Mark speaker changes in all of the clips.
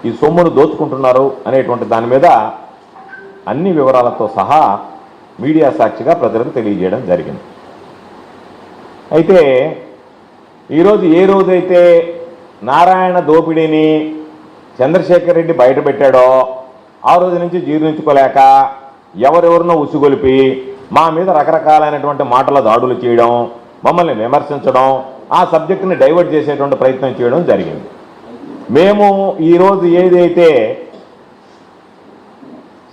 Speaker 1: ఈ సొమ్మును దోచుకుంటున్నారు అనేటువంటి దాని మీద అన్ని వివరాలతో సహా మీడియా సాక్షిగా ప్రజలకు తెలియజేయడం జరిగింది. అయితే ఈరోజు ఏ రోజైతే నారాయణ దోపిడీని చంద్రశేఖర్ రెడ్డి బయటపెట్టాడో ఆ రోజు నుంచి జీర్ణించుకోలేక ఎవరెవరినో ఉసిగొలిపి మా మీద రకరకాలైనటువంటి మాటల దాడులు చేయడం, మమ్మల్ని విమర్శించడం, ఆ సబ్జెక్టుని డైవర్ట్ చేసేటువంటి ప్రయత్నం చేయడం జరిగింది. మేము ఈరోజు ఏదైతే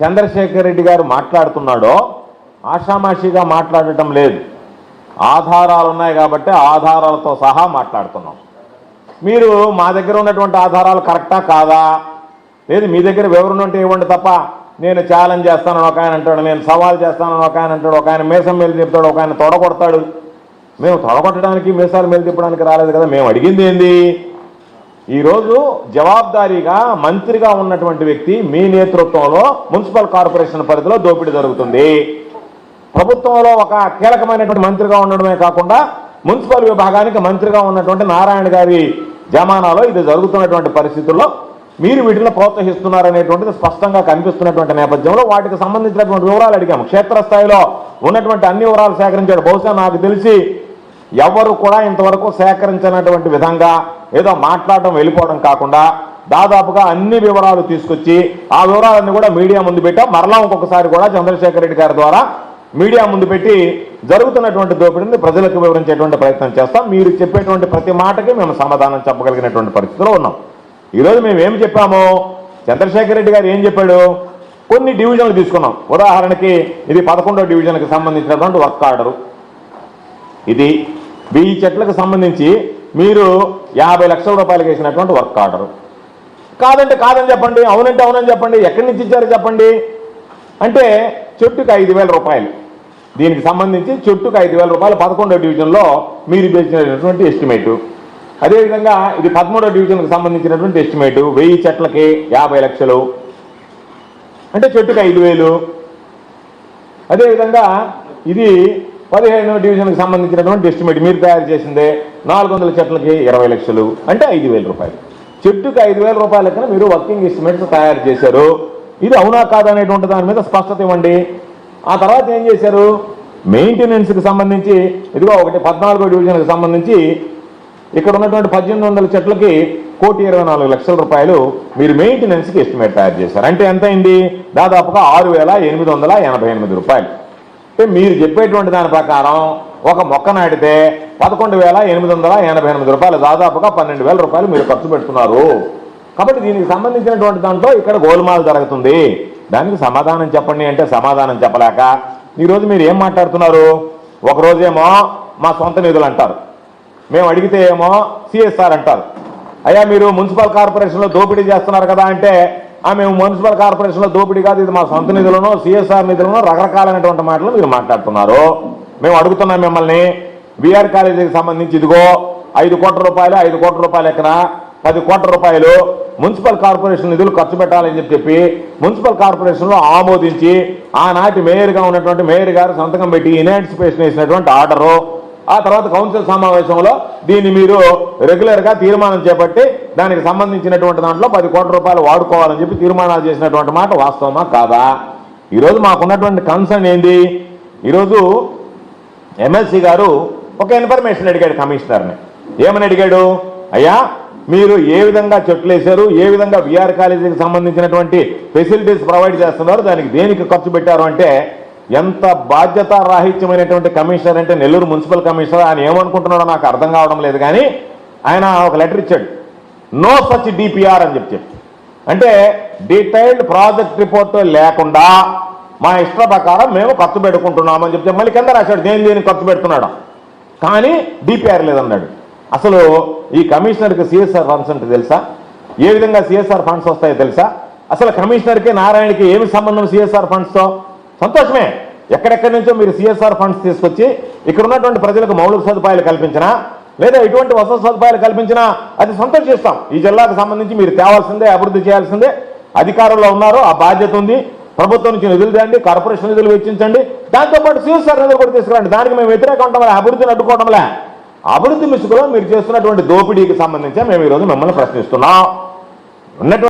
Speaker 1: చంద్రశేఖర్ రెడ్డి గారు మాట్లాడుతున్నాడో ఆషామాషిగా మాట్లాడటం లేదు. ఆధారాలు ఉన్నాయి కాబట్టి ఆధారాలతో సహా మాట్లాడుతున్నాం. మీరు మా దగ్గర ఉన్నటువంటి ఆధారాలు కరెక్టా కాదా, లేదు మీ దగ్గర వివరణ ఉంటే ఇవ్వండి తప్ప నేను ఛాలెంజ్ చేస్తానని ఒక ఆయన అంటాడు, నేను సవాల్ చేస్తానని ఒక ఆయన అంటాడు, ఒక ఆయన మీసం మేలు తిప్పుతాడు, ఒక ఆయన తొడగొడతాడు. మేము తొడగొట్టడానికి మీసాలు మేలు తిప్పడానికి రాలేదు కదా. మేము అడిగింది ఏంది, ఈరోజు జవాబుదారీగా మంత్రిగా ఉన్నటువంటి వ్యక్తి మీ నేతృత్వంలో మున్సిపల్ కార్పొరేషన్ పరిధిలో దోపిడీ జరుగుతుంది. ప్రభుత్వంలో ఒక కీలకమైనటువంటి మంత్రిగా ఉండడమే కాకుండా మున్సిపల్ విభాగానికి మంత్రిగా ఉన్నటువంటి నారాయణ గారి జమానాలో ఇది జరుగుతున్నటువంటి పరిస్థితుల్లో మీరు వీటిని ప్రోత్సహిస్తున్నారనేటువంటిది స్పష్టంగా కనిపిస్తున్నటువంటి నేపథ్యంలో వాటికి సంబంధించినటువంటి వివరాలు అడిగాము. క్షేత్రస్థాయిలో ఉన్నటువంటి అన్ని వివరాలు సేకరించాడు. బహుశా నాకు తెలిసి ఎవరు కూడా ఇంతవరకు సేకరించినటువంటి విధంగా ఏదో మాట్లాడడం వెళ్ళిపోవడం కాకుండా దాదాపుగా అన్ని వివరాలు తీసుకొచ్చి ఆ వివరాలన్నీ కూడా మీడియా ముందు పెట్టాం. మరలా ఇంకొకసారి కూడా చంద్రశేఖర్ రెడ్డి గారి ద్వారా మీడియా ముందు పెట్టి జరుగుతున్నటువంటి దోపిడీని ప్రజలకు వివరించేటువంటి ప్రయత్నం చేస్తాం. మీరు చెప్పేటువంటి ప్రతి మాటకి మేము సమాధానం చెప్పగలిగినటువంటి పరిస్థితిలో ఉన్నాం. ఈరోజు మేము ఏం చెప్పాము, చంద్రశేఖర్ రెడ్డి గారు ఏం చెప్పాడు, కొన్ని డివిజన్లు తీసుకున్నాం. ఉదాహరణకి ఇది 11వ డివిజన్కి సంబంధించినటువంటి వర్క్ ఆర్డరు. ఇది 1000 చెట్లకు సంబంధించి మీరు 50 లక్షల రూపాయలకు వేసినటువంటి వర్క్ ఆర్డరు. కాదంటే కాదని చెప్పండి, అవునంటే అవునని చెప్పండి, ఎక్కడి నుంచి ఇచ్చారు చెప్పండి అంటే చెట్టుకు 5,000 రూపాయలు. దీనికి సంబంధించి చెట్టుకు 5,000 రూపాయలు 11వ డివిజన్లో మీరు ఇచ్చినటువంటి ఎస్టిమేటు. అదేవిధంగా ఇది 13వ డివిజన్కి సంబంధించినటువంటి ఎస్టిమేటు 1000 చెట్లకి 50 లక్షలు అంటే చెట్టుకు 5,000. అదేవిధంగా ఇది 15వ డివిజన్కి సంబంధించినటువంటి ఎస్టిమేట్ మీరు తయారు చేసిందే 400 చెట్లకి 20 లక్షలు అంటే 5,000 రూపాయలు. చెట్టుకు 5,000 రూపాయల లెక్కన మీరు వర్కింగ్ ఎస్టిమేట్స్ తయారు చేశారు. ఇది అవునా కాదనేటువంటి దాని మీద స్పష్టత ఇవ్వండి. ఆ తర్వాత ఏం చేశారు, మెయింటెనెన్స్కి సంబంధించి ఇదిగో ఒకటి 14వ డివిజన్కి సంబంధించి ఇక్కడ ఉన్నటువంటి 1,800 చెట్లకి 1,24 లక్షల రూపాయలు మీరు మెయింటెనెన్స్కి ఎస్టిమేట్ తయారు చేశారు. అంటే ఎంత అయింది, దాదాపుగా 6,888 రూపాయలు. అంటే మీరు చెప్పేటువంటి దాని ప్రకారం ఒక మొక్క నాటితే 11,888 రూపాయలు, దాదాపుగా 12,000 రూపాయలు మీరు ఖర్చు పెడుతున్నారు. కాబట్టి దీనికి సంబంధించినటువంటి దాంట్లో ఇక్కడ గోల్మాల్ జరుగుతుంది. దానికి సమాధానం చెప్పండి అంటే సమాధానం చెప్పలేక ఈరోజు మీరు ఏం మాట్లాడుతున్నారు, ఒకరోజేమో మా సొంత నిధులు అంటారు, మేము అడిగితే ఏమో సిఎస్ఆర్ అంటారు. అయ్యా మీరు మున్సిపల్ కార్పొరేషన్లో దోపిడీ చేస్తున్నారు కదా అంటే మేము మున్సిపల్ కార్పొరేషన్లో దోపిడీ కాదు, ఇది మా సొంత నిధులను సిఎస్ఆర్ నిధులను రకరకాలైనటువంటి మాటలు మీరు మాట్లాడుతున్నారు. మేము అడుగుతున్నాం మిమ్మల్ని, బీఆర్ కాలేజీకి సంబంధించి ఇదిగో 5 కోట్ల రూపాయలు 5 కోట్ల రూపాయలు ఎక్కడ 10 కోట్ల రూపాయలు మున్సిపల్ కార్పొరేషన్ నిధులు ఖర్చు పెట్టాలని చెప్పి మున్సిపల్ కార్పొరేషన్లో ఆమోదించి ఆనాటి మేయర్గా ఉన్నటువంటి మేయర్ గారు సంతకం పెట్టి ఇనాంటిసిపేషన్ వేసినటువంటి ఆర్డరు. ఆ తర్వాత కౌన్సిల్ సమావేశంలో దీన్ని మీరు రెగ్యులర్గా తీర్మానం చేపట్టి దానికి సంబంధించినటువంటి దాంట్లో 10 కోట్ల రూపాయలు వాడుకోవాలని చెప్పి తీర్మానాలు చేసినటువంటి మాట వాస్తవమా కాదా? ఈరోజు మాకున్నటువంటి కన్సర్న్ ఏంది, ఈరోజు ఎమ్మెల్సీ గారు ఒక ఇన్ఫర్మేషన్ అడిగాడు కమిషనర్ని. ఏమని అడిగాడు, అయ్యా మీరు ఏ విధంగా చెట్లు వేశారు, ఏ విధంగా విఆర్ కాలేజీకి సంబంధించినటువంటి ఫెసిలిటీస్ ప్రొవైడ్ చేస్తున్నారు, దానికి దేనికి ఖర్చు పెట్టారు అంటే ఎంత బాధ్యత రాహిత్యమైనటువంటి కమిషనర్ అంటే నెల్లూరు మున్సిపల్ కమిషనర్. ఆయన ఏమనుకుంటున్నాడో నాకు అర్థం కావడం లేదు. కానీ ఆయన ఒక లెటర్ ఇచ్చాడు, నో సచ్ డిపిఆర్ అని చెప్పి. అంటే డీటెయిల్డ్ ప్రాజెక్ట్ రిపోర్ట్ లేకుండా మా ఇష్ట ప్రకారం మేము ఖర్చు పెట్టుకుంటున్నామని చెప్తే మళ్ళీ కింద రాశాడు దేనికి ఖర్చు పెడుతున్నాడు, కానీ డిపిఆర్ లేదన్నాడు. అసలు ఈ కమిషనర్కి సిఎస్ఆర్ ఫండ్స్ అంటే తెలుసా, ఏ విధంగా సిఎస్ఆర్ ఫండ్స్ వస్తాయో తెలుసా? అసలు కమిషనర్కి నారాయణకి ఏమి సంబంధం సిఎస్ఆర్ ఫండ్స్తో? సంతోషమే, ఎక్కడెక్కడి నుంచో మీరు సిఎస్ఆర్ ఫండ్స్ తీసుకొచ్చి ఇక్కడ ఉన్నటువంటి ప్రజలకు మౌలిక సదుపాయాలు కల్పించినా లేదా ఇటువంటి వసతి సదుపాయాలు కల్పించినా అది సంతోషిస్తాం. ఈ జిల్లాకు సంబంధించి మీరు తేవాల్సిందే, అభివృద్ధి చేయాల్సిందే. అధికారంలో ఉన్నారు, ఆ బాధ్యత ఉంది. ప్రభుత్వం నుంచి నిధులు తేండి, కార్పొరేషన్ నిధులు వెచ్చించండి, దాంతోపాటు సిఎస్ఆర్ నిధులు కూడా తీసుకురండి. దానికి మేము వ్యతిరేకం ఉండడం, అభివృద్ధిని అడ్డుకోవడంలే. అభివృద్ధి ముసుగులో మీరు చేస్తున్నటువంటి దోపిడీకి సంబంధించి మేము ఈరోజు మిమ్మల్ని ప్రశ్నిస్తున్నాం. ఉన్నటువంటి